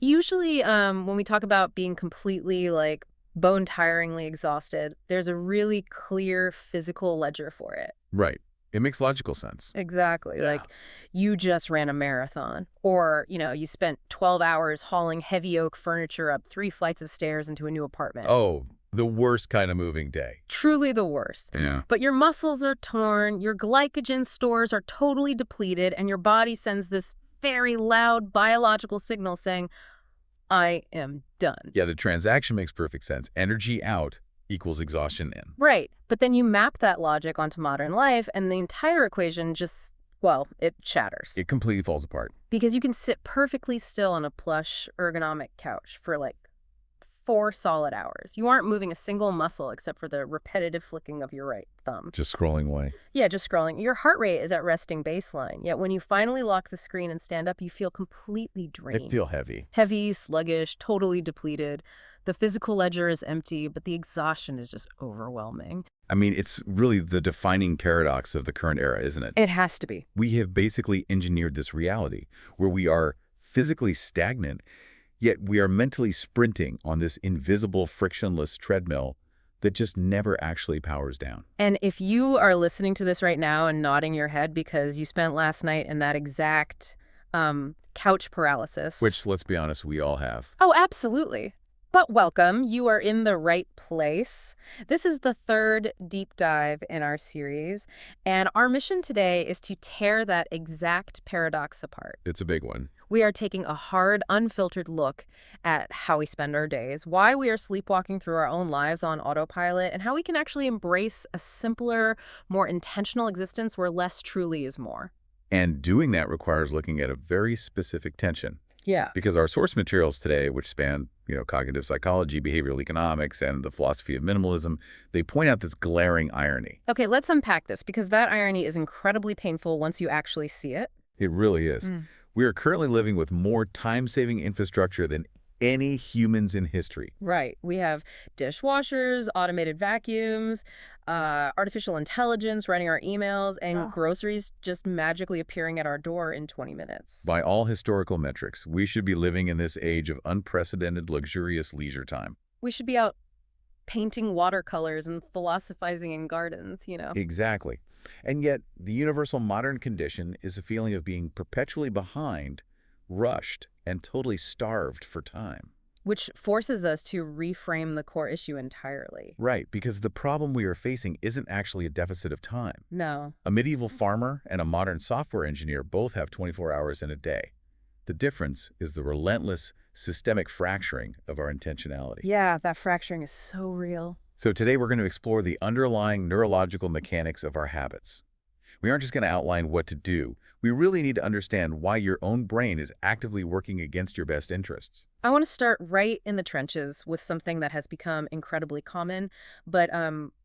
Usually, when we talk about being completely, like, bone-tiringly exhausted, there's a really clear physical ledger for it. Right. It makes logical sense. Exactly. Yeah. Like, you just ran a marathon. Or, you spent 12 hours hauling heavy oak furniture up 3 flights of stairs into a new apartment. Oh, the worst kind of moving day. Truly the worst. Yeah. But your muscles are torn, your glycogen stores are totally depleted, and your body sends this very loud biological signal saying, I am done. Yeah, the transaction makes perfect sense. Energy out equals exhaustion in. Right. But then you map that logic onto modern life, and the entire equation just, well, it shatters. It completely falls apart. Because you can sit perfectly still on a plush, ergonomic couch for like 4 solid hours. You aren't moving a single muscle except for the repetitive flicking of your right thumb. Just scrolling away. Yeah, just scrolling. Your heart rate is at resting baseline. Yet when you finally lock the screen and stand up, you feel completely drained. I feel heavy. Heavy, sluggish, totally depleted. The physical ledger is empty, but the exhaustion is just overwhelming. I mean, it's really the defining paradox of the current era, isn't it? It has to be. We have basically engineered this reality where we are physically stagnant, yet we are mentally sprinting on this invisible, frictionless treadmill that just never actually powers down. And if you are listening to this right now and nodding your head because you spent last night in that exact couch paralysis. Which, let's be honest, we all have. Oh, absolutely. But welcome, you are in the right place. This is the 3rd deep dive in our series, and our mission today is to tear that exact paradox apart. It's a big one. We are taking a hard, unfiltered look at how we spend our days, why we are sleepwalking through our own lives on autopilot, and how we can actually embrace a simpler, more intentional existence where less truly is more. And doing that requires looking at a very specific tension. Yeah. Because our source materials today, which span, cognitive psychology, behavioral economics, and the philosophy of minimalism, they point out this glaring irony. Okay, let's unpack this, because that irony is incredibly painful once you actually see it. It really is. We are currently living with more time-saving infrastructure than any humans in history. Right. We have dishwashers, automated vacuums, artificial intelligence running our emails, and groceries just magically appearing at our door in 20 minutes. By all historical metrics, we should be living in this age of unprecedented, luxurious leisure time. We should be out painting watercolors and philosophizing in gardens, Exactly. And yet, the universal modern condition is a feeling of being perpetually behind, rushed, and totally starved for time. Which forces us to reframe the core issue entirely. Right, because the problem we are facing isn't actually a deficit of time. No. A medieval farmer and a modern software engineer both have 24 hours in a day. The difference is the relentless, systemic fracturing of our intentionality. Yeah, that fracturing is so real. So today we're going to explore the underlying neurological mechanics of our habits. We aren't just going to outline what to do. We really need to understand why your own brain is actively working against your best interests. I want to start right in the trenches with something that has become incredibly common, but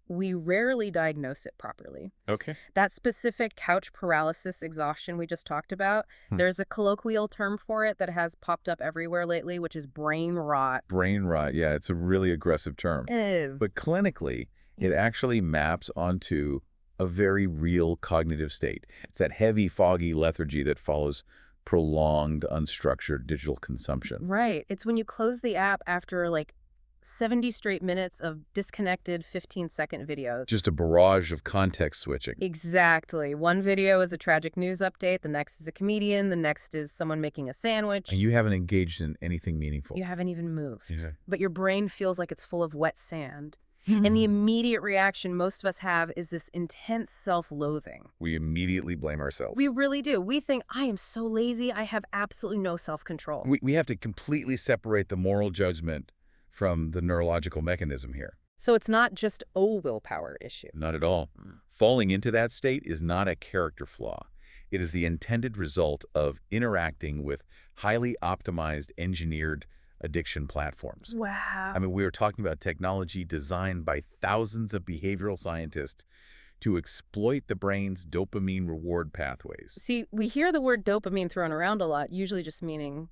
we rarely diagnose it properly. Okay. That specific couch paralysis exhaustion we just talked about, there's a colloquial term for it that has popped up everywhere lately, which is brain rot. Brain rot, yeah, it's a really aggressive term. Ew. But clinically, it actually maps onto a very real cognitive state. It's that heavy, foggy lethargy that follows prolonged, unstructured digital consumption. Right. It's when you close the app after like 70 straight minutes of disconnected 15-second videos. Just a barrage of context switching. Exactly. One video is a tragic news update, the next is a comedian, the next is someone making a sandwich. And you haven't engaged in anything meaningful. You haven't even moved. Yeah. But your brain feels like it's full of wet sand. And the immediate reaction most of us have is this intense self-loathing. We immediately blame ourselves. We really do. We think, I am so lazy, I have absolutely no self-control. We have to completely separate the moral judgment from the neurological mechanism here. So it's not just a willpower issue. Not at all. Falling into that state is not a character flaw. It is the intended result of interacting with highly optimized, engineered addiction platforms. Wow. I mean, we were talking about technology designed by thousands of behavioral scientists to exploit the brain's dopamine reward pathways. See, we hear the word dopamine thrown around a lot, usually just meaning,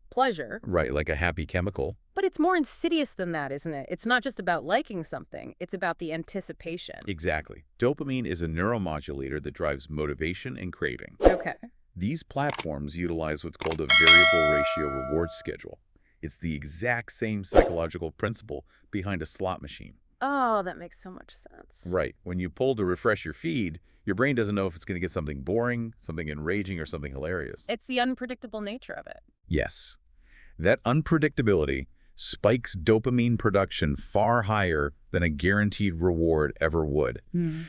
pleasure. Right, like a happy chemical. But it's more insidious than that, isn't it? It's not just about liking something. It's about the anticipation. Exactly. Dopamine is a neuromodulator that drives motivation and craving. Okay. These platforms utilize what's called a variable ratio reward schedule. It's the exact same psychological principle behind a slot machine. Oh, that makes so much sense. Right. When you pull to refresh your feed, your brain doesn't know if it's going to get something boring, something enraging, or something hilarious. It's the unpredictable nature of it. Yes. That unpredictability spikes dopamine production far higher than a guaranteed reward ever would.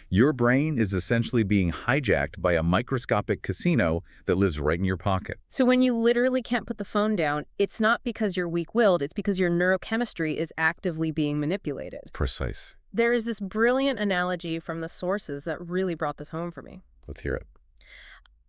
Your brain is essentially being hijacked by a microscopic casino that lives right in your pocket. So when you literally can't put the phone down, it's not because you're weak-willed, it's because your neurochemistry is actively being manipulated. Precise. There is this brilliant analogy from the sources that really brought this home for me. Let's hear it.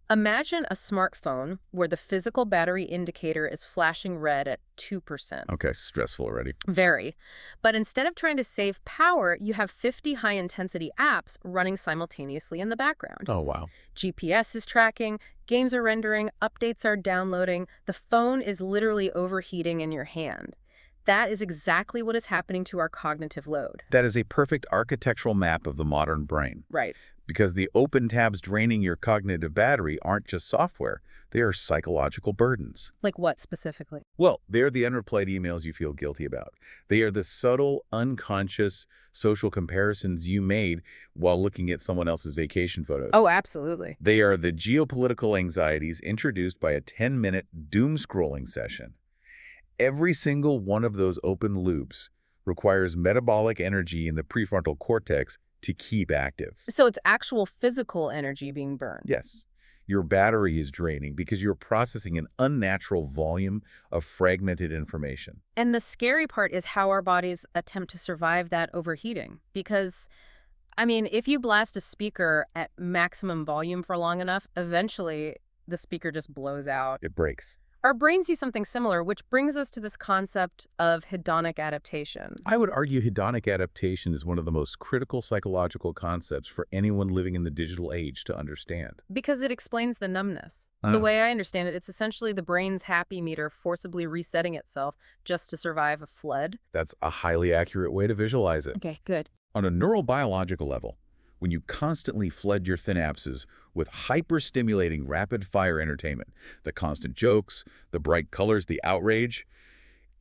Imagine a smartphone where the physical battery indicator is flashing red at 2%. Okay, stressful already. Very. But instead of trying to save power, you have 50 high-intensity apps running simultaneously in the background. Oh, wow. GPS is tracking, games are rendering, updates are downloading. The phone is literally overheating in your hand. That is exactly what is happening to our cognitive load. That is a perfect architectural map of the modern brain. Right. Because the open tabs draining your cognitive battery aren't just software, they are psychological burdens. Like what specifically? Well, they're the unreplied emails you feel guilty about. They are the subtle, unconscious social comparisons you made while looking at someone else's vacation photos. Oh, absolutely. They are the geopolitical anxieties introduced by a 10-minute doom scrolling session. Every single one of those open loops requires metabolic energy in the prefrontal cortex to keep active. So it's actual physical energy being burned. Yes, your battery is draining because you're processing an unnatural volume of fragmented information. And the scary part is how our bodies attempt to survive that overheating. Because, I mean, if you blast a speaker at maximum volume for long enough, eventually the speaker just blows out. It breaks. Our brains do something similar, which brings us to this concept of hedonic adaptation. I would argue hedonic adaptation is one of the most critical psychological concepts for anyone living in the digital age to understand. Because it explains the numbness. The way I understand it, it's essentially the brain's happy meter forcibly resetting itself just to survive a flood. That's a highly accurate way to visualize it. Okay, good. On a neurobiological level, when you constantly flood your synapses with hyper-stimulating rapid-fire entertainment, the constant jokes, the bright colors, the outrage,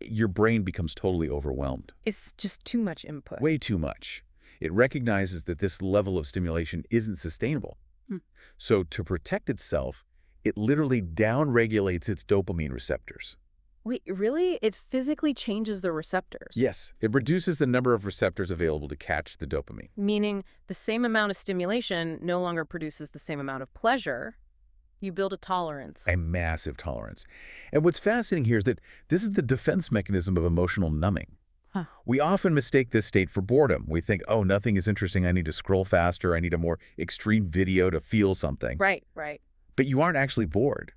your brain becomes totally overwhelmed. It's just too much input. Way too much. It recognizes that this level of stimulation isn't sustainable. So to protect itself, it literally downregulates its dopamine receptors. Wait, really? It physically changes the receptors? Yes, it reduces the number of receptors available to catch the dopamine. Meaning the same amount of stimulation no longer produces the same amount of pleasure. You build a tolerance. A massive tolerance. And what's fascinating here is that this is the defense mechanism of emotional numbing. We often mistake this state for boredom. We think, oh, nothing is interesting. I need to scroll faster. I need a more extreme video to feel something. Right. But you aren't actually bored.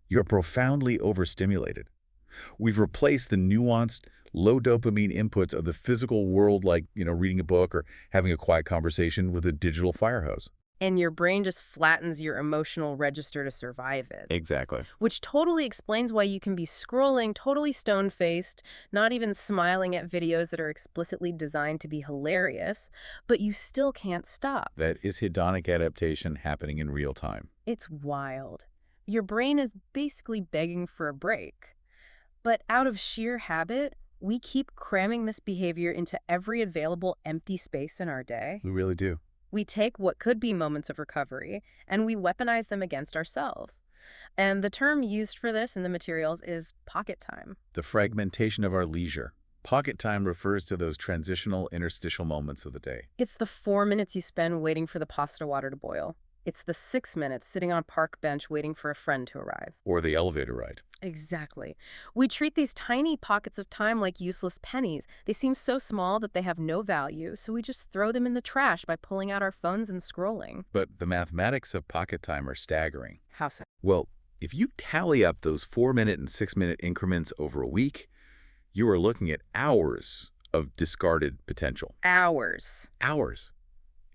You're profoundly overstimulated. We've replaced the nuanced, low dopamine inputs of the physical world, like, reading a book or having a quiet conversation, with a digital fire hose. And your brain just flattens your emotional register to survive it. Exactly. Which totally explains why you can be scrolling totally stone-faced, not even smiling at videos that are explicitly designed to be hilarious, but you still can't stop. That is hedonic adaptation happening in real time. It's wild. Your brain is basically begging for a break. But out of sheer habit, we keep cramming this behavior into every available empty space in our day. We really do. We take what could be moments of recovery, and we weaponize them against ourselves. And the term used for this in the materials is pocket time. The fragmentation of our leisure. Pocket time refers to those transitional interstitial moments of the day. It's the 4 minutes you spend waiting for the pasta water to boil. It's the 6 minutes sitting on a park bench waiting for a friend to arrive. Or the elevator ride. Exactly. We treat these tiny pockets of time like useless pennies. They seem so small that they have no value, so we just throw them in the trash by pulling out our phones and scrolling. But the mathematics of pocket time are staggering. How so? Well, if you tally up those 4-minute and 6-minute increments over a week, you are looking at hours of discarded potential. Hours. Hours.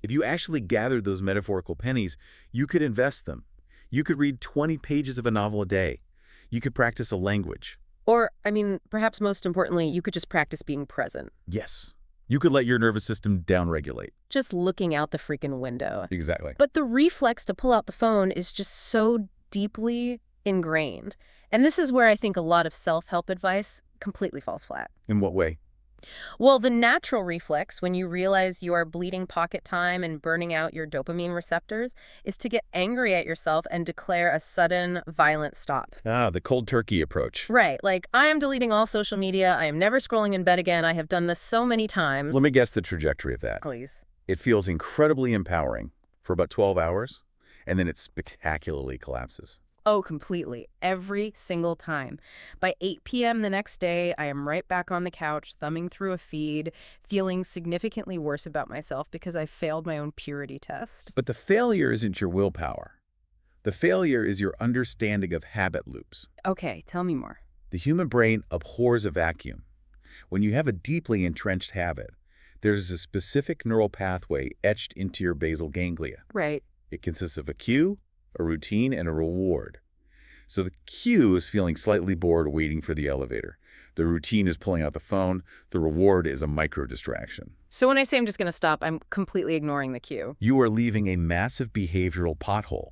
If you actually gathered those metaphorical pennies, you could invest them. You could read 20 pages of a novel a day. You could practice a language. Or, perhaps most importantly, you could just practice being present. Yes. You could let your nervous system downregulate. Just looking out the freaking window. Exactly. But the reflex to pull out the phone is just so deeply ingrained. And this is where I think a lot of self-help advice completely falls flat. In what way? Well, the natural reflex when you realize you are bleeding pocket time and burning out your dopamine receptors is to get angry at yourself and declare a sudden, violent stop. Ah, the cold turkey approach. Right, like, I am deleting all social media, I am never scrolling in bed again, I have done this so many Let times. me guess the trajectory of that. Please. It feels incredibly empowering for about 12 hours, and then it spectacularly collapses. Oh, completely. Every single time. By 8 p.m. the next day, I am right back on the couch, thumbing through a feed, feeling significantly worse about myself because I failed my own purity test. But the failure isn't your willpower. The failure is your understanding of habit loops. Okay, tell me more. The human brain abhors a vacuum. When you have a deeply entrenched habit, there's a specific neural pathway etched into your basal ganglia. Right. It consists of a cue, a routine, and a reward. So the cue is feeling slightly bored waiting for the elevator. The routine is pulling out the phone. The reward is a micro distraction. So when I say I'm just going to stop, I'm completely ignoring the cue. You are leaving a massive behavioral pothole.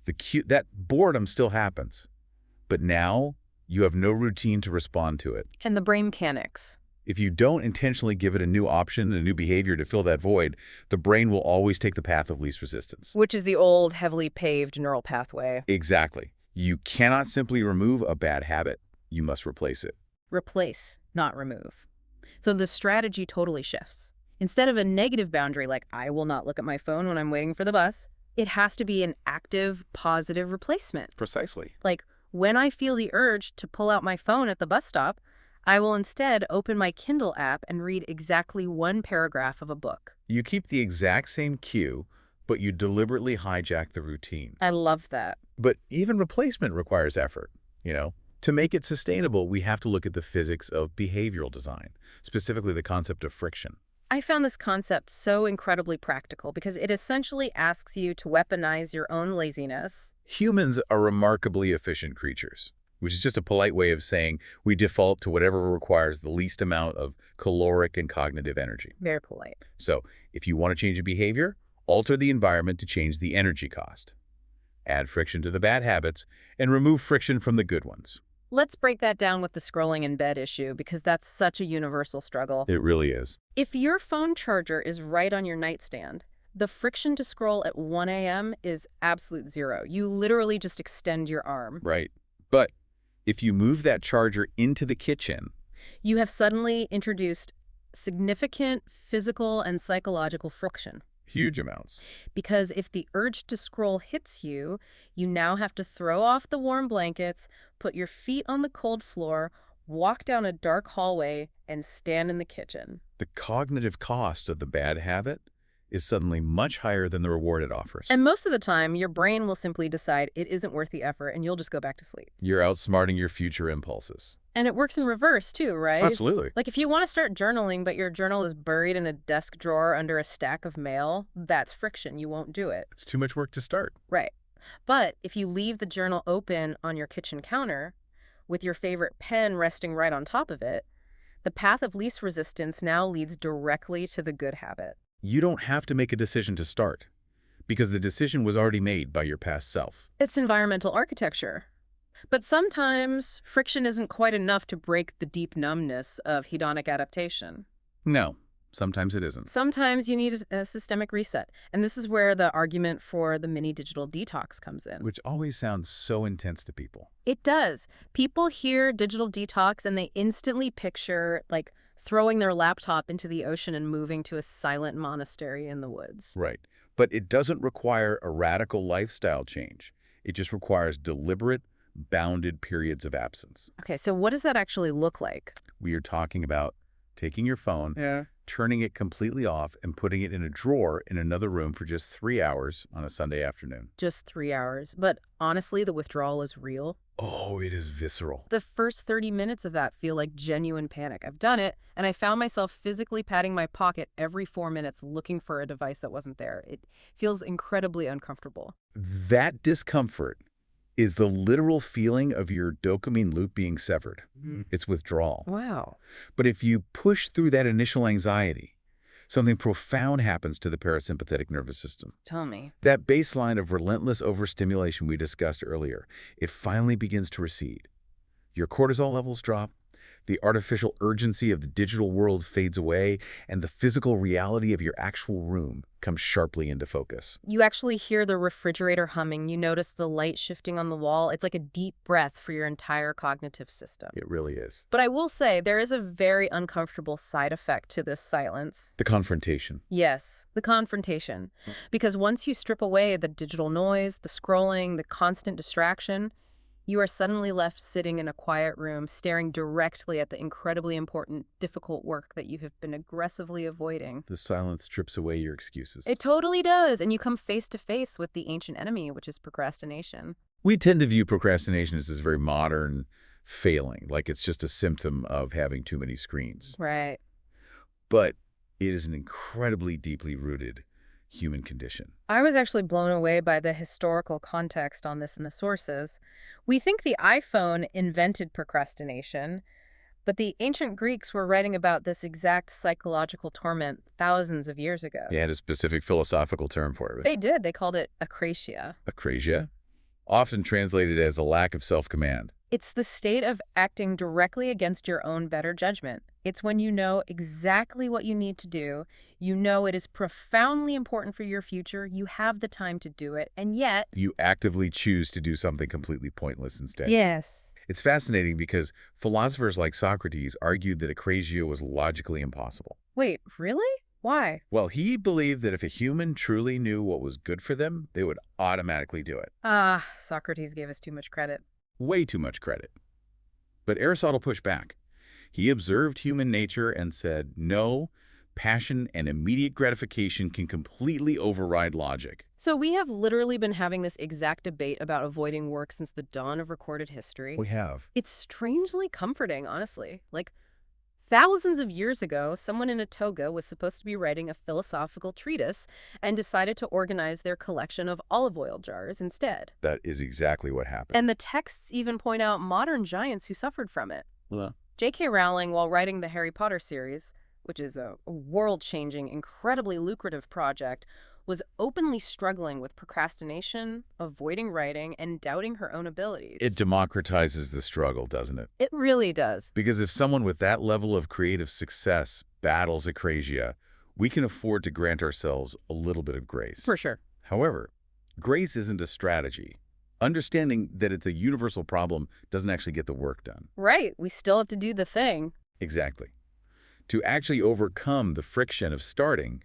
The cue, that boredom still happens, but now you have no routine to respond to it. And the brain panics. If you don't intentionally give it a new option, a new behavior to fill that void, the brain will always take the path of least resistance. Which is the old, heavily paved neural pathway. Exactly. You cannot simply remove a bad habit. You must replace it. Replace, not remove. So the strategy totally shifts. Instead of a negative boundary like, I will not look at my phone when I'm waiting for the bus, it has to be an active, positive replacement. Precisely. Like, when I feel the urge to pull out my phone at the bus stop, I will instead open my Kindle app and read exactly one paragraph of a book. You keep the exact same cue, but you deliberately hijack the routine. I love that. But even replacement requires effort, To make it sustainable, we have to look at the physics of behavioral design, specifically the concept of friction. I found this concept so incredibly practical because it essentially asks you to weaponize your own laziness. Humans are remarkably efficient creatures, which is just a polite way of saying we default to whatever requires the least amount of caloric and cognitive energy. Very polite. So if you want to change a behavior, alter the environment to change the energy cost. Add friction to the bad habits and remove friction from the good ones. Let's break that down with the scrolling in bed issue because that's such a universal struggle. It really is. If your phone charger is right on your nightstand, the friction to scroll at 1 a.m. is absolute zero. You literally just extend your arm. Right. But if you move that charger into the kitchen, You have suddenly introduced significant physical and psychological friction. huge amounts. Because if the urge to scroll hits you, you now have to throw off the warm blankets, put your feet on the cold floor, walk down a dark hallway, and stand in the kitchen. The cognitive cost of the bad habit is suddenly much higher than the reward it offers. And most of the time, your brain will simply decide it isn't worth the effort and you'll just go back to sleep. You're outsmarting your future impulses. And it works in reverse too, right? Absolutely. Like if you want to start journaling, but your journal is buried in a desk drawer under a stack of mail, that's friction. You won't do it. It's too much work to start. Right. But if you leave the journal open on your kitchen counter with your favorite pen resting right on top of it, the path of least resistance now leads directly to the good habit. You don't have to make a decision to start, because the decision was already made by your past self. It's environmental architecture. But sometimes friction isn't quite enough to break the deep numbness of hedonic adaptation. No, sometimes it isn't. Sometimes you need a systemic reset. And this is where the argument for the mini digital detox comes in. Which always sounds so intense to people. It does. People hear digital detox and they instantly picture, like, throwing their laptop into the ocean and moving to a silent monastery in the woods. Right. But it doesn't require a radical lifestyle change. It just requires deliberate, bounded periods of absence. Okay, so what does that actually look like? We are talking about taking your phone, Yeah. turning it completely off, and putting it in a drawer in another room for just 3 hours on a Sunday afternoon. Just 3 hours. But honestly, the withdrawal is real. Oh, it is visceral. The first 30 minutes of that feel like genuine panic. I've done it, and I found myself physically patting my pocket every 4 minutes looking for a device that wasn't there. It feels incredibly uncomfortable. That discomfort is the literal feeling of your dopamine loop being severed. It's withdrawal. Wow. But if you push through that initial anxiety, Something profound happens to the parasympathetic nervous system. Tell me. That baseline of relentless overstimulation we discussed earlier, it finally begins to recede. Your cortisol levels drop, the artificial urgency of the digital world fades away, and the physical reality of your actual room comes sharply into focus. You actually hear the refrigerator humming. You notice the light shifting on the wall. It's like a deep breath for your entire cognitive system. It really is. But I will say, there is a very uncomfortable side effect to this silence. The confrontation. Yes, the confrontation. Because once you strip away the digital noise, the scrolling, the constant distraction, you are suddenly left sitting in a quiet room, staring directly at the incredibly important, difficult work that you have been aggressively avoiding. The silence strips away your excuses. It totally does, and you come face to face with the ancient enemy, which is procrastination. We tend to view procrastination as this very modern failing, like it's just a symptom of having too many screens. Right. But it is an incredibly deeply rooted human condition. I was actually blown away by the historical context on this in the sources. We think the iPhone invented procrastination, but the ancient Greeks were writing about this exact psychological torment thousands of years ago. They had a specific philosophical term for it. They did. They called it akrasia. Akrasia, often translated as a lack of self-command. It's the state of acting directly against your own better judgment. It's when you know exactly what you need to do, you know it is profoundly important for your future, you have the time to do it, and yet... You actively choose to do something completely pointless instead. Yes. It's fascinating because philosophers like Socrates argued that akrasia was logically impossible. Wait, really? Why? Well, he believed that if a human truly knew what was good for them, they would automatically do it. Socrates gave us too much credit. Way too much credit. But Aristotle pushed back. He observed human nature and said, no, passion and immediate gratification can completely override logic. So we have literally been having this exact debate about avoiding work since the dawn of recorded history. We have. It's strangely comforting, honestly. Like, thousands of years ago, someone in a toga was supposed to be writing a philosophical treatise and decided to organize their collection of olive oil jars instead. That is exactly what happened. And the texts even point out modern giants who suffered from it. Well, J.K. Rowling, while writing the Harry Potter series, which is a world-changing, incredibly lucrative project, was openly struggling with procrastination, avoiding writing, and doubting her own abilities. it democratizes the struggle, doesn't it? It really does. Because if someone with that level of creative success battles akrasia, we can afford to grant ourselves a little bit of grace. For sure. However, grace isn't a strategy. Understanding that it's a universal problem doesn't actually get the work done. Right. We still have to do the thing. Exactly. To actually overcome the friction of starting,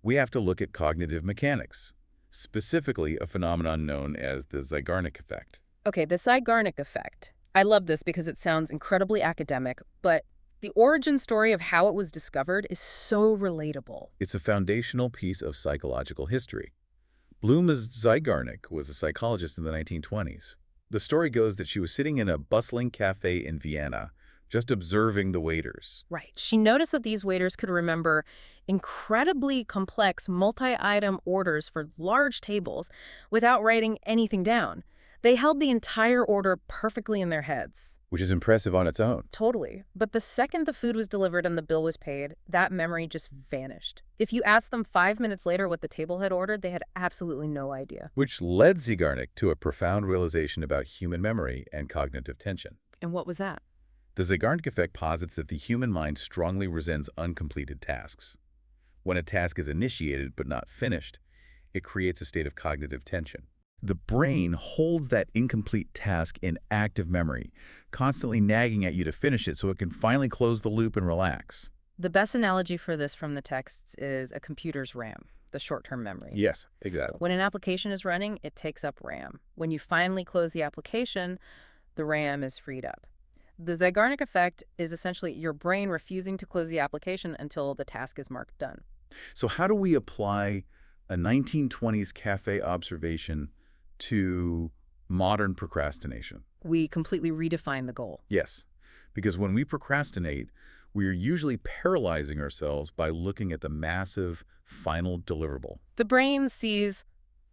we have to look at cognitive mechanics, specifically a phenomenon known as the Zeigarnik Effect. Okay, the Zeigarnik Effect. I love this because it sounds incredibly academic, but the origin story of how it was discovered is so relatable. It's a foundational piece of psychological history. Bloom's Zeigarnik was a psychologist in the 1920s. The story goes that she was sitting in a bustling cafe in Vienna, just observing the waiters. Right. She noticed that these waiters could remember incredibly complex multi-item orders for large tables without writing anything down. They held the entire order perfectly in their heads. Which is impressive on its own. Totally. But the second the food was delivered and the bill was paid, that memory just vanished. If you asked them 5 minutes later what the table had ordered, they had absolutely no idea. Which led Zeigarnik to a profound realization about human memory and cognitive tension. And what was that? The Zeigarnik Effect posits that the human mind strongly resents uncompleted tasks. When a task is initiated but not finished, it creates a state of cognitive tension. The brain holds that incomplete task in active memory, constantly nagging at you to finish it so it can finally close the loop and relax. The best analogy for this from the texts is a computer's RAM, the short-term memory. Yes, exactly. When an application is running, it takes up RAM. When you finally close the application, the RAM is freed up. The Zeigarnik Effect is essentially your brain refusing to close the application until the task is marked done. So how do we apply a 1920s cafe observation to modern procrastination? We completely redefine the goal. Yes, because when we procrastinate, we are usually paralyzing ourselves by looking at the massive final deliverable. The brain sees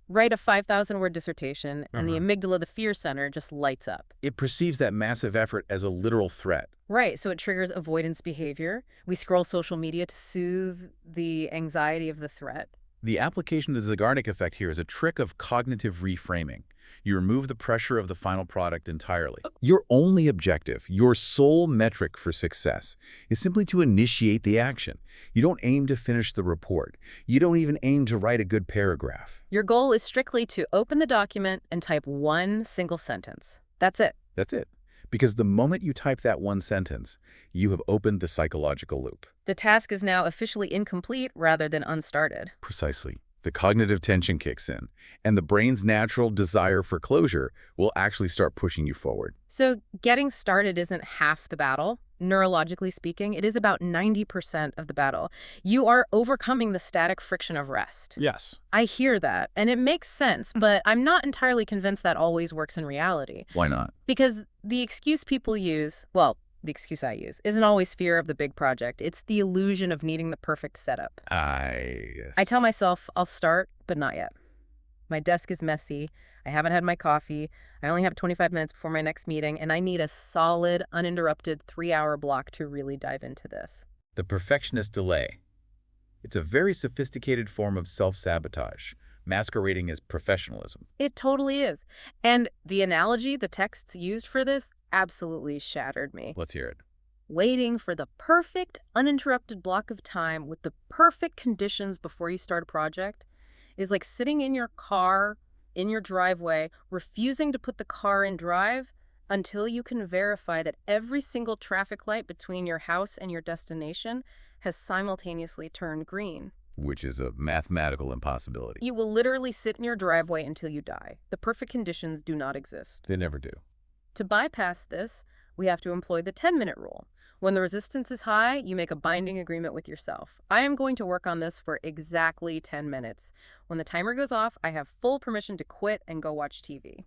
Write a 5,000-word dissertation, and the Uh-huh. amygdala, the fear center, just lights up. It perceives that massive effort as a literal threat. Right, so it triggers avoidance behavior. We scroll social media to soothe the anxiety of the threat. The application of the Zeigarnik Effect here is a trick of cognitive reframing. You remove the pressure of the final product entirely. Your only objective, your sole metric for success, is simply to initiate the action. You don't aim to finish the report. You don't even aim to write a good paragraph. Your goal is strictly to open the document and type one single sentence. That's it. That's it. Because the moment you type that one sentence, you have opened the psychological loop. The task is now officially incomplete rather than unstarted. Precisely. The cognitive tension kicks in, and the brain's natural desire for closure will actually start pushing you forward. So getting started isn't half the battle. Neurologically speaking, it is about 90% of the battle. You are overcoming the static friction of rest. Yes. I hear that, and it makes sense, but I'm not entirely convinced that always works in reality. Why not? Because the excuse people use, well, the excuse I use, isn't always fear of the big project. It's the illusion of needing the perfect setup. I tell myself I'll start, but not yet. My desk is messy. I haven't had my coffee. I only have 25 minutes before my next meeting, and I need a solid, uninterrupted 3-hour block to really dive into this. The perfectionist delay. It's a very sophisticated form of self-sabotage, masquerading as professionalism. It totally is. And the analogy the texts used for this absolutely shattered me. Let's hear it. Waiting for the perfect, uninterrupted block of time with the perfect conditions before you start a project is like sitting in your car, in your driveway, refusing to put the car in drive until you can verify that every single traffic light between your house and your destination has simultaneously turned green. Which is a mathematical impossibility. You will literally sit in your driveway until you die. The perfect conditions do not exist. They never do. To bypass this, we have to employ the 10-minute rule. When the resistance is high, you make a binding agreement with yourself. I am going to work on this for exactly 10 minutes. When the timer goes off, I have full permission to quit and go watch TV.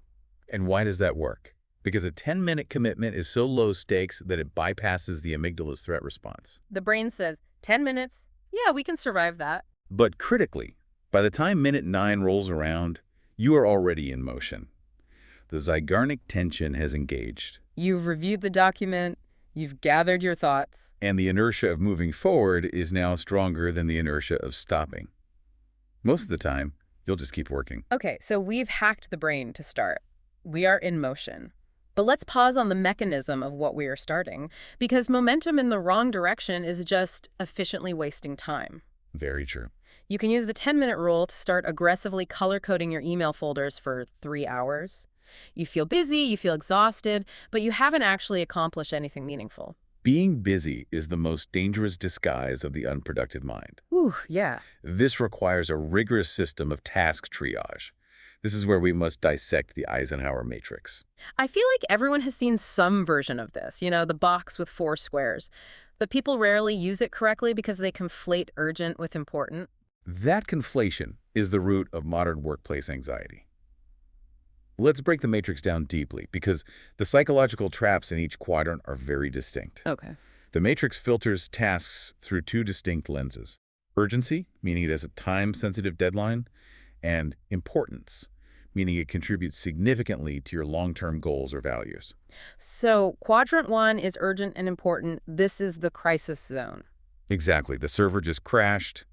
And why does that work? Because a 10-minute commitment is so low stakes that it bypasses the amygdala's threat response. The brain says, 10 minutes? Yeah, we can survive that. But critically, by the time minute 9 rolls around, you are already in motion. The Zeigarnik tension has engaged. You've reviewed the document. You've gathered your thoughts. And the inertia of moving forward is now stronger than the inertia of stopping. Most of the time, you'll just keep working. Okay, so we've hacked the brain to start. We are in motion. But let's pause on the mechanism of what we are starting, because momentum in the wrong direction is just efficiently wasting time. Very true. You can use the 10-minute rule to start aggressively color-coding your email folders for 3 hours. You feel busy, you feel exhausted, but you haven't actually accomplished anything meaningful. Being busy is the most dangerous disguise of the unproductive mind. Ooh, yeah. This requires a rigorous system of task triage. This is where we must dissect the Eisenhower matrix. I feel like everyone has seen some version of this, the box with 4 squares. But people rarely use it correctly because they conflate urgent with important. That conflation is the root of modern workplace anxiety. Let's break the matrix down deeply, because the psychological traps in each quadrant are very distinct. Okay. The matrix filters tasks through 2 distinct lenses. Urgency, meaning it has a time-sensitive deadline, and importance, meaning it contributes significantly to your long-term goals or values. So quadrant 1 is urgent and important. This is the crisis zone. Exactly. The server just crashed.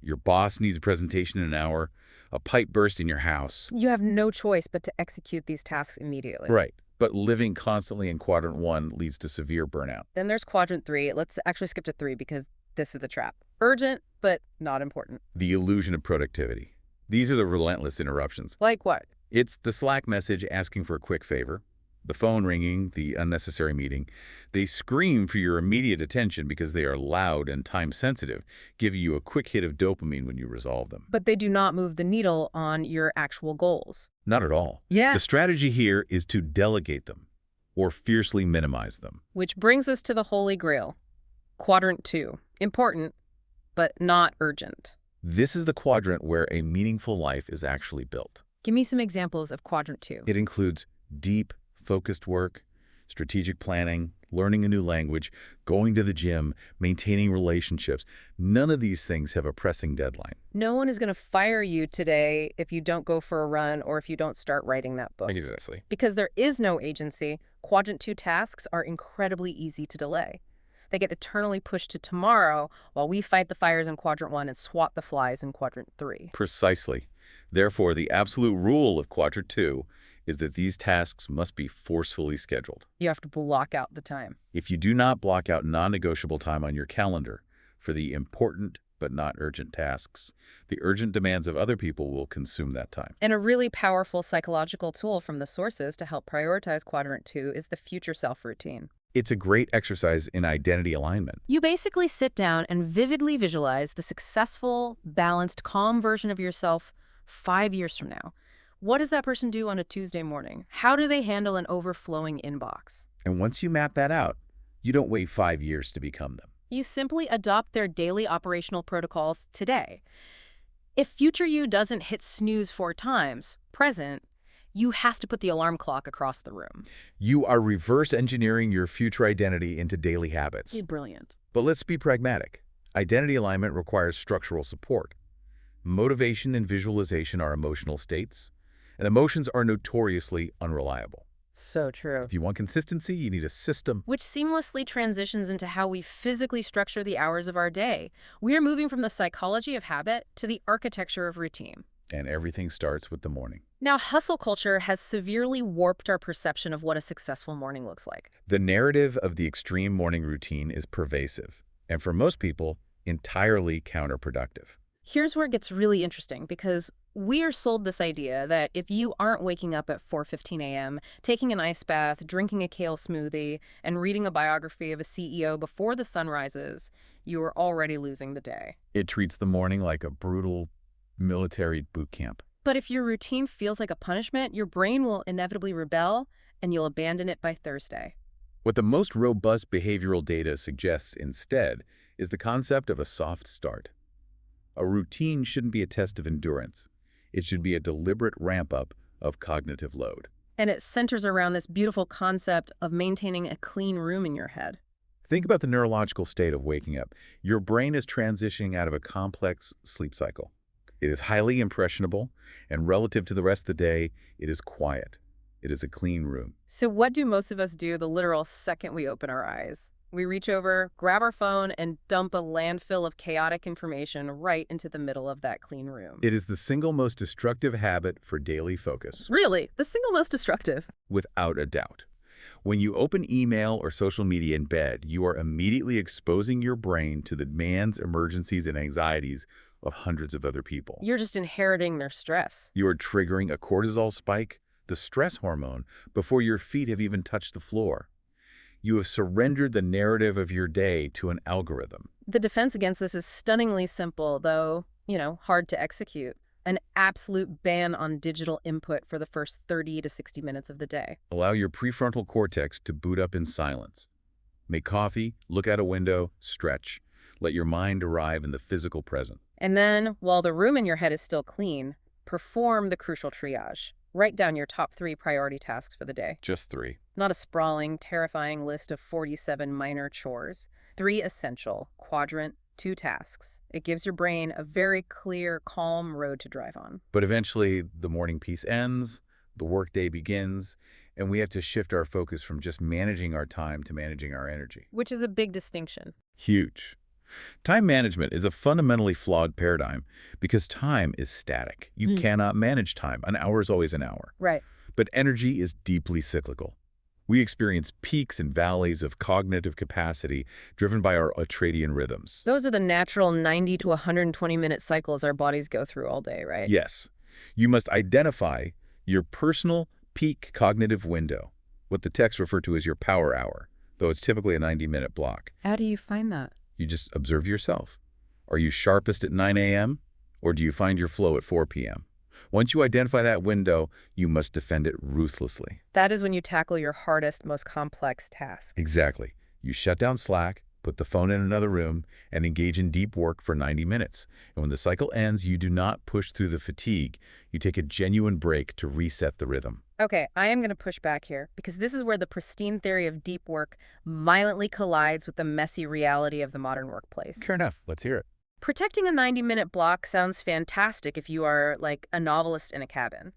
Your boss needs a presentation in an hour. A pipe burst in your house. You have no choice but to execute these tasks immediately. Right. But living constantly in quadrant 1 leads to severe burnout. Then there's quadrant 3. Let's actually skip to 3 because this is the trap. Urgent, but not important. The illusion of productivity. These are the relentless interruptions. Like what? It's the Slack message asking for a quick favor, the phone ringing, the unnecessary meeting. They scream for your immediate attention because they are loud and time-sensitive, giving you a quick hit of dopamine when you resolve them. But they do not move the needle on your actual goals. Not at all. Yeah. The strategy here is to delegate them or fiercely minimize them. Which brings us to the holy grail. Quadrant 2. Important, but not urgent. This is the quadrant where a meaningful life is actually built. Give me some examples of quadrant 2. It includes deep, focused work, strategic planning, learning a new language, going to the gym, maintaining relationships. None of these things have a pressing deadline. No one is going to fire you today if you don't go for a run or if you don't start writing that book. Exactly. Because there is no agency, Quadrant 2 tasks are incredibly easy to delay. They get eternally pushed to tomorrow while we fight the fires in Quadrant 1 and swat the flies in Quadrant 3. Precisely. Therefore, the absolute rule of Quadrant 2 is that these tasks must be forcefully scheduled. You have to block out the time. If you do not block out non-negotiable time on your calendar for the important but not urgent tasks, the urgent demands of other people will consume that time. And a really powerful psychological tool from the sources to help prioritize Quadrant 2 is the future self routine. It's a great exercise in identity alignment. You basically sit down and vividly visualize the successful, balanced, calm version of yourself 5 years from now. What does that person do on a Tuesday morning? How do they handle an overflowing inbox? And once you map that out, you don't wait 5 years to become them. You simply adopt their daily operational protocols today. If future you doesn't hit snooze 4 times, present, you has to put the alarm clock across the room. You are reverse engineering your future identity into daily habits. Brilliant. But let's be pragmatic. Identity alignment requires structural support. Motivation and visualization are emotional states, and emotions are notoriously unreliable. So true. If you want consistency, you need a system. Which seamlessly transitions into how we physically structure the hours of our day. We are moving from the psychology of habit to the architecture of routine. And everything starts with the morning. Now, hustle culture has severely warped our perception of what a successful morning looks like. The narrative of the extreme morning routine is pervasive, and for most people, entirely counterproductive. Here's where it gets really interesting, because we are sold this idea that if you aren't waking up at 4:15 a.m., taking an ice bath, drinking a kale smoothie, and reading a biography of a CEO before the sun rises, you are already losing the day. It treats the morning like a brutal military boot camp. But if your routine feels like a punishment, your brain will inevitably rebel, and you'll abandon it by Thursday. What the most robust behavioral data suggests instead is the concept of a soft start. A routine shouldn't be a test of endurance. It should be a deliberate ramp-up of cognitive load. And it centers around this beautiful concept of maintaining a clean room in your head. Think about the neurological state of waking up. Your brain is transitioning out of a complex sleep cycle. It is highly impressionable, and relative to the rest of the day, it is quiet. It is a clean room. So what do most of us do the literal second we open our eyes? We reach over, grab our phone, and dump a landfill of chaotic information right into the middle of that clean room. It is the single most destructive habit for daily focus. Really? The single most destructive? Without a doubt. When you open email or social media in bed, you are immediately exposing your brain to the demands, emergencies, and anxieties of hundreds of other people. You're just inheriting their stress. You are triggering a cortisol spike, the stress hormone, before your feet have even touched the floor. You have surrendered the narrative of your day to an algorithm. The defense against this is stunningly simple, though, hard to execute. An absolute ban on digital input for the first 30 to 60 minutes of the day. Allow your prefrontal cortex to boot up in silence. Make coffee, look out a window, stretch. Let your mind arrive in the physical present. And then, while the room in your head is still clean, perform the crucial triage. Write down your top 3 priority tasks for the day. Just 3. Not a sprawling, terrifying list of 47 minor chores. 3 essential, Quadrant 2 tasks. It gives your brain a very clear, calm road to drive on. But eventually, the morning piece ends, the workday begins, and we have to shift our focus from just managing our time to managing our energy. Which is a big distinction. Huge. Time management is a fundamentally flawed paradigm because time is static. You cannot manage time. An hour is always an hour. Right. But energy is deeply cyclical. We experience peaks and valleys of cognitive capacity driven by our ultradian rhythms. Those are the natural 90 to 120-minute cycles our bodies go through all day, right? Yes. You must identify your personal peak cognitive window, what the texts refer to as your power hour, though it's typically a 90-minute block. How do you find that? You just observe yourself. Are you sharpest at 9 a.m., or do you find your flow at 4 p.m.? Once you identify that window, you must defend it ruthlessly. That is when you tackle your hardest, most complex task. Exactly. You shut down Slack, put the phone in another room, and engage in deep work for 90 minutes. And when the cycle ends, you do not push through the fatigue. You take a genuine break to reset the rhythm. Okay, I am going to push back here because this is where the pristine theory of deep work violently collides with the messy reality of the modern workplace. Fair enough. Let's hear it. Protecting a 90-minute block sounds fantastic if you are like a novelist in a cabin.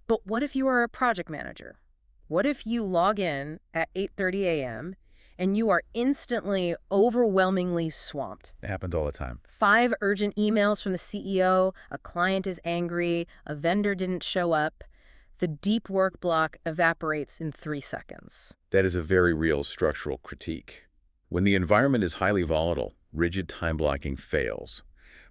But what if you are a project manager? What if you log in at 8:30 a.m. and you are instantly overwhelmingly swamped? It happens all the time. 5 urgent emails from the CEO, a client is angry, a vendor didn't show up. The deep work block evaporates in 3 seconds. That is a very real structural critique. When the environment is highly volatile, rigid time blocking fails.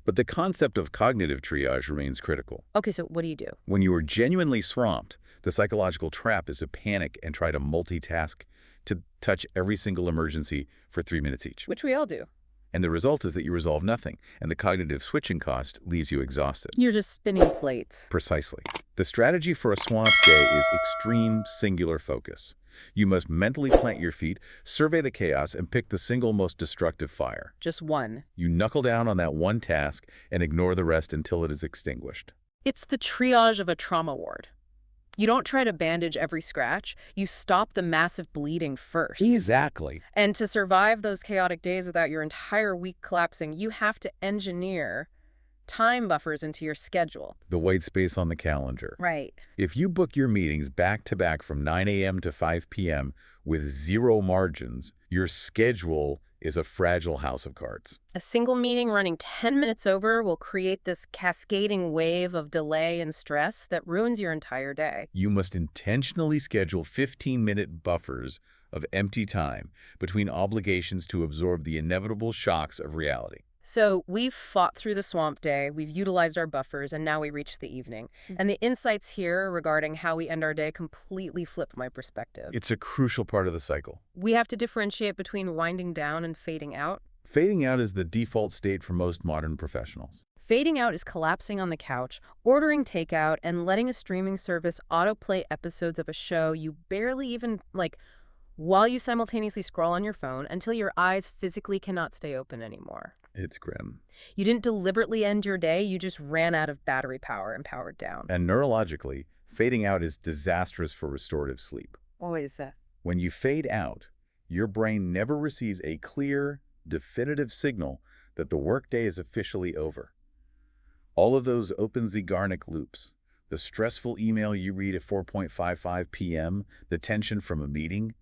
But the concept of cognitive triage remains critical. Okay, so what do you do? When you are genuinely swamped, the psychological trap is to panic and try to multitask to touch every single emergency for 3 minutes each. Which we all do. And the result is that you resolve nothing, and the cognitive switching cost leaves you exhausted. You're just spinning plates. Precisely. The strategy for a swamp day is extreme singular focus. You must mentally plant your feet, survey the chaos, and pick the single most destructive fire. Just one. You knuckle down on that one task and ignore the rest until it is extinguished. It's the triage of a trauma ward. You don't try to bandage every scratch. You stop the massive bleeding first. Exactly. And to survive those chaotic days without your entire week collapsing, you have to engineer time buffers into your schedule. The white space on the calendar. Right. If you book your meetings back to back from 9 a.m. to 5 p.m. with zero margins, your schedule is a fragile house of cards. A single meeting running 10 minutes over will create this cascading wave of delay and stress that ruins your entire day. You must intentionally schedule 15-minute buffers of empty time between obligations to absorb the inevitable shocks of reality. So we've fought through the swamp day, we've utilized our buffers, and now we reach the evening. And the insights here regarding how we end our day completely flip my perspective. It's a crucial part of the cycle. We have to differentiate between winding down and fading out. Fading out is the default state for most modern professionals. Fading out is collapsing on the couch, ordering takeout, and letting a streaming service autoplay episodes of a show you barely even like, while you simultaneously scroll on your phone until your eyes physically cannot stay open anymore. It's grim. You didn't deliberately end your day, you just ran out of battery power and powered down. And neurologically, fading out is disastrous for restorative sleep. Why is that? When you fade out, your brain never receives a clear, definitive signal that the workday is officially over. All of those open Zeigarnik loops, the stressful email you read at 4:55 p.m., the tension from a meeting,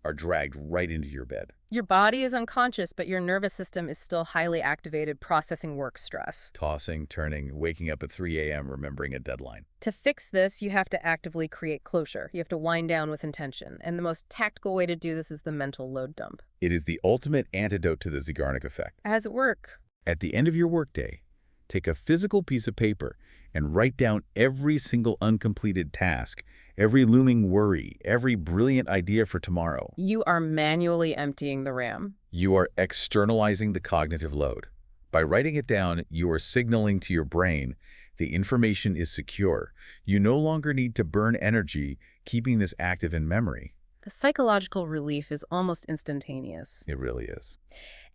are dragged right into your bed. Your body is unconscious, but your nervous system is still highly activated, processing work stress. Tossing, turning, waking up at 3 a.m., remembering a deadline. To fix this, you have to actively create closure. You have to wind down with intention. And the most tactical way to do this is the mental load dump. It is the ultimate antidote to the Zeigarnik Effect. As at work. At the end of your workday, take a physical piece of paper and write down every single uncompleted task, every looming worry, every brilliant idea for tomorrow. You are manually emptying the RAM. You are externalizing the cognitive load. By writing it down, you are signaling to your brain the information is secure. You no longer need to burn energy keeping this active in memory. The psychological relief is almost instantaneous. It really is.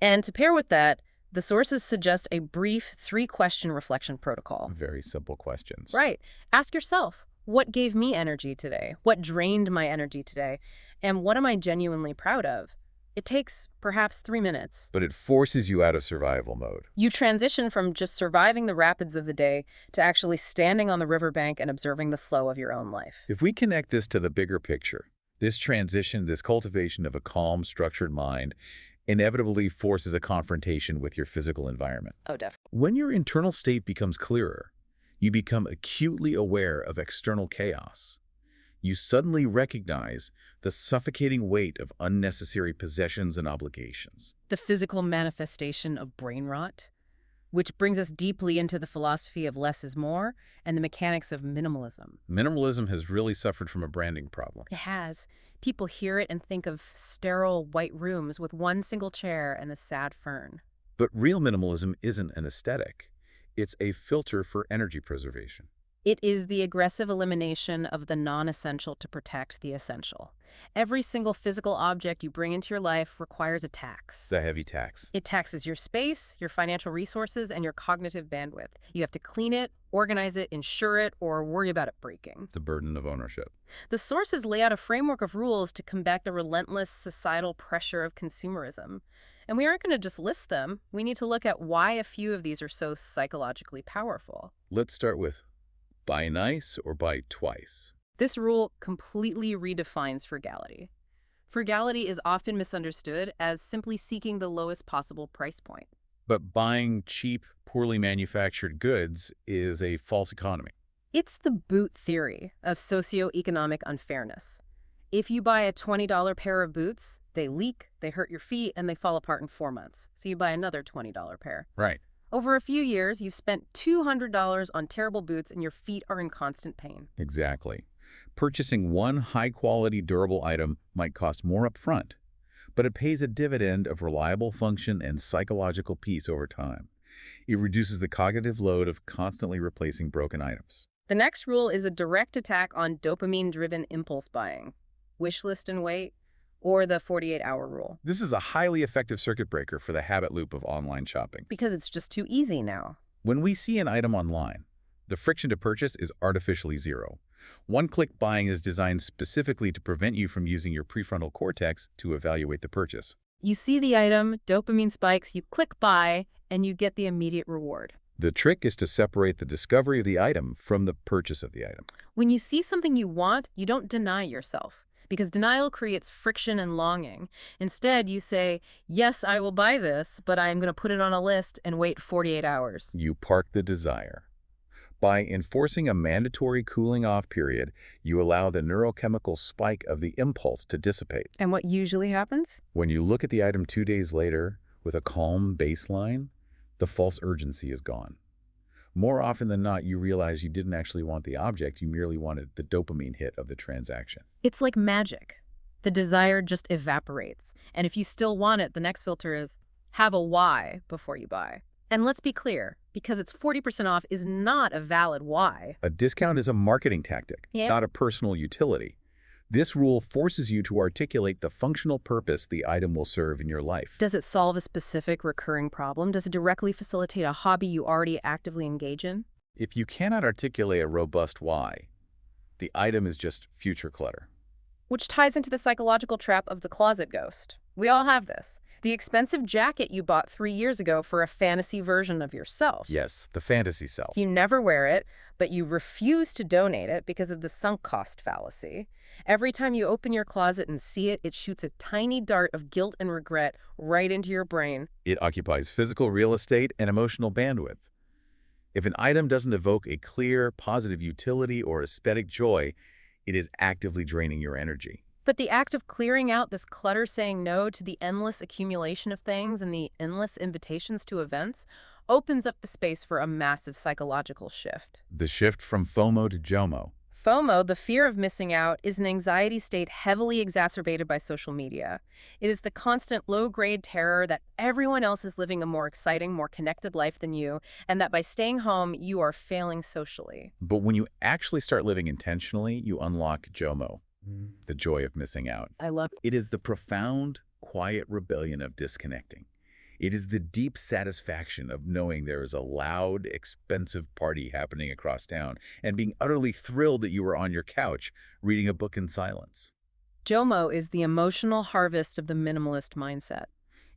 And to pair with that, the sources suggest a brief 3-question reflection protocol. Very simple questions. Right. Ask yourself, what gave me energy today? What drained my energy today? And what am I genuinely proud of? It takes perhaps 3 minutes. But it forces you out of survival mode. You transition from just surviving the rapids of the day to actually standing on the riverbank and observing the flow of your own life. If we connect this to the bigger picture, this transition, this cultivation of a calm, structured mind, inevitably forces a confrontation with your physical environment. Oh, definitely. When your internal state becomes clearer, you become acutely aware of external chaos. You suddenly recognize the suffocating weight of unnecessary possessions and obligations. The physical manifestation of brain rot, which brings us deeply into the philosophy of less is more and the mechanics of minimalism. Minimalism has really suffered from a branding problem. It has. People hear it and think of sterile white rooms with one single chair and a sad fern. But real minimalism isn't an aesthetic. It's a filter for energy preservation. It is the aggressive elimination of the non-essential to protect the essential. Every single physical object you bring into your life requires a tax. The heavy tax. It taxes your space, your financial resources, and your cognitive bandwidth. You have to clean it, organize it, insure it, or worry about it breaking. The burden of ownership. The sources lay out a framework of rules to combat the relentless societal pressure of consumerism. And we aren't going to just list them. We need to look at why a few of these are so psychologically powerful. Let's start with buy nice or buy twice. This rule completely redefines frugality. Frugality is often misunderstood as simply seeking the lowest possible price point. But buying cheap, poorly manufactured goods is a false economy. It's the boot theory of socioeconomic unfairness. If you buy a $20 pair of boots, they leak, they hurt your feet, and they fall apart in 4 months. So you buy another $20 pair. Right. Over a few years, you've spent $200 on terrible boots and your feet are in constant pain. Exactly. Purchasing one high-quality, durable item might cost more upfront, but it pays a dividend of reliable function and psychological peace over time. It reduces the cognitive load of constantly replacing broken items. The next rule is a direct attack on dopamine-driven impulse buying. Wish list and wait, or the 48-hour rule. This is a highly effective circuit breaker for the habit loop of online shopping. Because it's just too easy now. When we see an item online, the friction to purchase is artificially zero. One-click buying is designed specifically to prevent you from using your prefrontal cortex to evaluate the purchase. You see the item, dopamine spikes, you click buy, and you get the immediate reward. The trick is to separate the discovery of the item from the purchase of the item. When you see something you want, you don't deny yourself, because denial creates friction and longing. Instead, you say, yes, I will buy this, but I'm going to put it on a list and wait 48 hours. You park the desire. By enforcing a mandatory cooling-off period, you allow the neurochemical spike of the impulse to dissipate. And what usually happens? When you look at the item 2 days later with a calm baseline, the false urgency is gone. More often than not, you realize you didn't actually want the object, you merely wanted the dopamine hit of the transaction. It's like magic. The desire just evaporates. And if you still want it, the next filter is have a why before you buy. And let's be clear, because it's 40% off is not a valid why. A discount is a marketing tactic, not a personal utility. This rule forces you to articulate the functional purpose the item will serve in your life. Does it solve a specific recurring problem? Does it directly facilitate a hobby you already actively engage in? If you cannot articulate a robust why, the item is just future clutter. Which ties into the psychological trap of the closet ghost. We all have this. The expensive jacket you bought 3 years ago for a fantasy version of yourself. Yes, the fantasy self. You never wear it, but you refuse to donate it because of the sunk cost fallacy. Every time you open your closet and see it, it shoots a tiny dart of guilt and regret right into your brain. It occupies physical real estate and emotional bandwidth. If an item doesn't evoke a clear, positive utility or aesthetic joy, it is actively draining your energy. But the act of clearing out this clutter, saying no to the endless accumulation of things and the endless invitations to events, opens up the space for a massive psychological shift. The shift from FOMO to JOMO. FOMO, the fear of missing out, is an anxiety state heavily exacerbated by social media. It is the constant low-grade terror that everyone else is living a more exciting, more connected life than you, and that by staying home, you are failing socially. But when you actually start living intentionally, you unlock JOMO, the joy of missing out. I love it. It is the profound, quiet rebellion of disconnecting. It is the deep satisfaction of knowing there is a loud, expensive party happening across town and being utterly thrilled that you are on your couch reading a book in silence. JOMO is the emotional harvest of the minimalist mindset.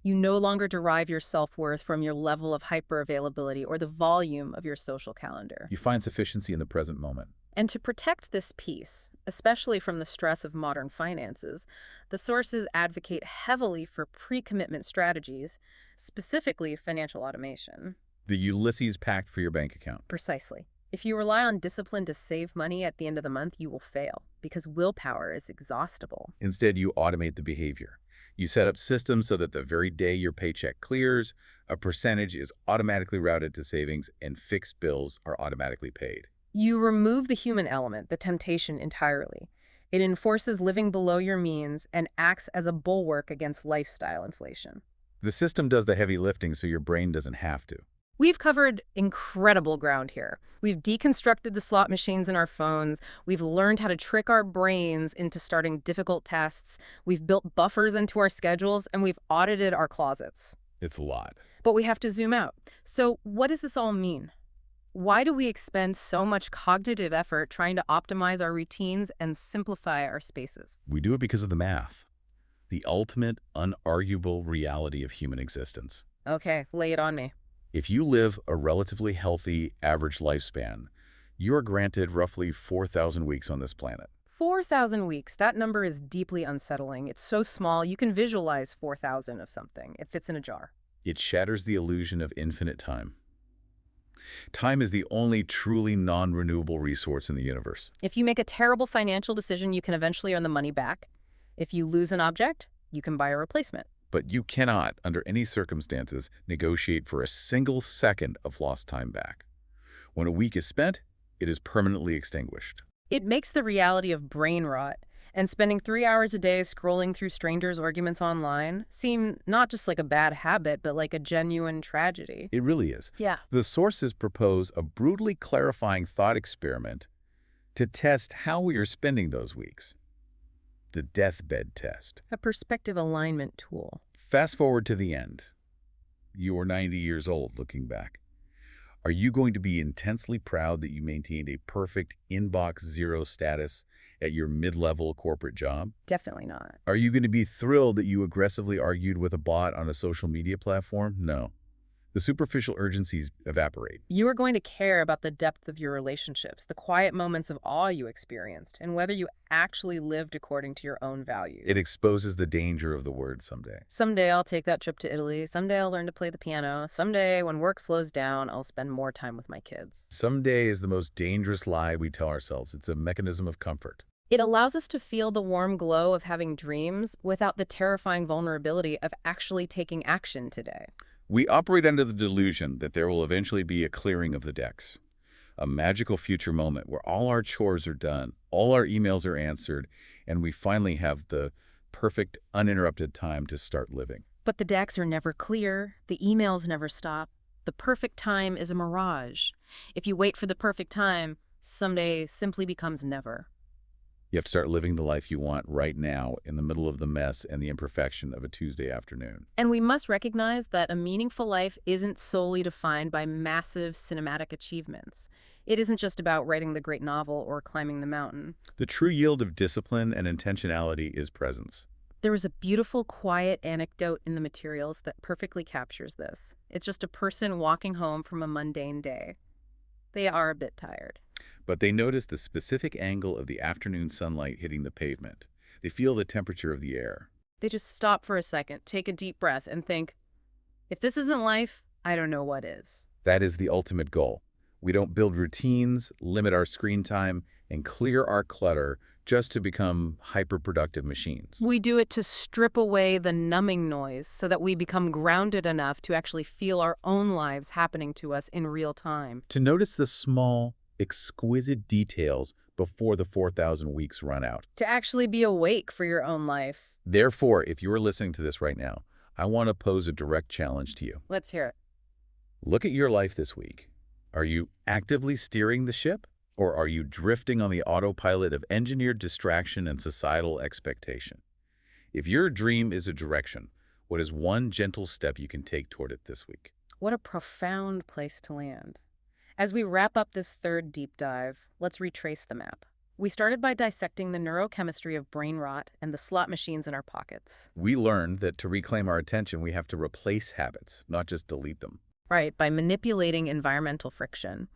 You no longer derive your self-worth from your level of hyper-availability or the volume of your social calendar. You find sufficiency in the present moment. And to protect this peace, especially from the stress of modern finances, the sources advocate heavily for pre-commitment strategies, specifically financial automation. The Ulysses Pact for your bank account. Precisely. If you rely on discipline to save money at the end of the month, you will fail, because willpower is exhaustible. Instead, you automate the behavior. You set up systems so that the very day your paycheck clears, a percentage is automatically routed to savings and fixed bills are automatically paid. You remove the human element, the temptation, entirely. It enforces living below your means and acts as a bulwark against lifestyle inflation. The system does the heavy lifting so your brain doesn't have to. We've covered incredible ground here. We've deconstructed the slot machines in our phones. We've learned how to trick our brains into starting difficult tests. We've built buffers into our schedules, and we've audited our closets. It's a lot. But we have to zoom out. So what does this all mean? Why do we expend so much cognitive effort trying to optimize our routines and simplify our spaces? We do it because of the math, the ultimate, unarguable reality of human existence. Okay, lay it on me. If you live a relatively healthy average lifespan, you are granted roughly 4,000 weeks on this planet. 4,000 weeks. That number is deeply unsettling. It's so small, you can visualize 4,000 of something. It fits in a jar. It shatters the illusion of infinite time. Time is the only truly non-renewable resource in the universe. If you make a terrible financial decision, you can eventually earn the money back. If you lose an object, you can buy a replacement. But you cannot, under any circumstances, negotiate for a single second of lost time back. When a week is spent, it is permanently extinguished. It makes the reality of brain rot and spending 3 hours a day scrolling through strangers' arguments online seem not just like a bad habit, but like a genuine tragedy. It really is. Yeah. The sources propose a brutally clarifying thought experiment to test how we are spending those weeks. The deathbed test. A perspective alignment tool. Fast forward to the end. You are 90 years old looking back. Are you going to be intensely proud that you maintained a perfect inbox zero status at your mid-level corporate job? Definitely not. Are you going to be thrilled that you aggressively argued with a bot on a social media platform? No. The superficial urgencies evaporate. You are going to care about the depth of your relationships, the quiet moments of awe you experienced, and whether you actually lived according to your own values. It exposes the danger of the word someday. Someday I'll take that trip to Italy. Someday I'll learn to play the piano. Someday, when work slows down, I'll spend more time with my kids. Someday is the most dangerous lie we tell ourselves. It's a mechanism of comfort. It allows us to feel the warm glow of having dreams without the terrifying vulnerability of actually taking action today. We operate under the delusion that there will eventually be a clearing of the decks, a magical future moment where all our chores are done, all our emails are answered, and we finally have the perfect, uninterrupted time to start living. But the decks are never clear. The emails never stop. The perfect time is a mirage. If you wait for the perfect time, someday simply becomes never. You have to start living the life you want right now in the middle of the mess and the imperfection of a Tuesday afternoon. And we must recognize that a meaningful life isn't solely defined by massive cinematic achievements. It isn't just about writing the great novel or climbing the mountain. The true yield of discipline and intentionality is presence. There is a beautiful, quiet anecdote in the materials that perfectly captures this. It's just a person walking home from a mundane day. They are a bit tired. But they notice the specific angle of the afternoon sunlight hitting the pavement. They feel the temperature of the air. They just stop for a second, take a deep breath, and think, if this isn't life, I don't know what is. That is the ultimate goal. We don't build routines, limit our screen time, and clear our clutter just to become hyper-productive machines. We do it to strip away the numbing noise so that we become grounded enough to actually feel our own lives happening to us in real time. To notice the small, exquisite details before the 4,000 weeks run out. To actually be awake for your own life. Therefore, if you're listening to this right now, I want to pose a direct challenge to you. Let's hear it. Look at your life this week. Are you actively steering the ship, or are you drifting on the autopilot of engineered distraction and societal expectation? If your dream is a direction, what is one gentle step you can take toward it this week? What a profound place to land. As we wrap up this third deep dive, let's retrace the map. We started by dissecting the neurochemistry of brain rot and the slot machines in our pockets. We learned that to reclaim our attention, we have to replace habits, not just delete them. Right, by manipulating environmental friction.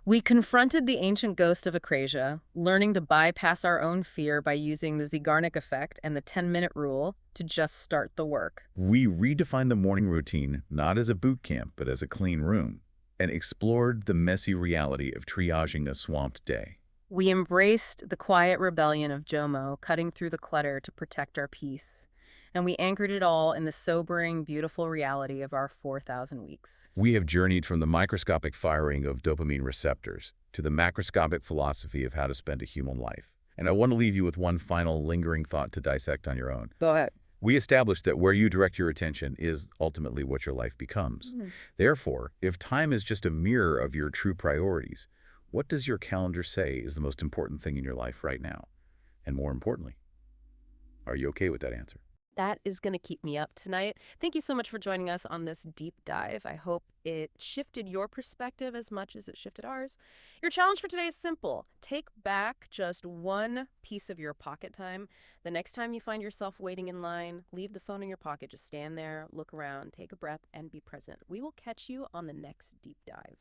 We confronted the ancient ghost of Akrasia, learning to bypass our own fear by using the Zeigarnik Effect and the 10-minute rule to just start the work. We redefined the morning routine not as a boot camp, but as a clean room, and explored the messy reality of triaging a swamped day. We embraced the quiet rebellion of Jomo, cutting through the clutter to protect our peace. And we anchored it all in the sobering, beautiful reality of our 4,000 weeks. We have journeyed from the microscopic firing of dopamine receptors to the macroscopic philosophy of how to spend a human life. And I want to leave you with one final lingering thought to dissect on your own. Go ahead. We established that where you direct your attention is ultimately what your life becomes. Mhm. Therefore, if time is just a mirror of your true priorities, what does your calendar say is the most important thing in your life right now? And more importantly, are you okay with that answer? That is going to keep me up tonight. Thank you so much for joining us on this deep dive. I hope it shifted your perspective as much as it shifted ours. Your challenge for today is simple. Take back just one piece of your pocket time. The next time you find yourself waiting in line, leave the phone in your pocket. Just stand there, look around, take a breath, and be present. We will catch you on the next deep dive.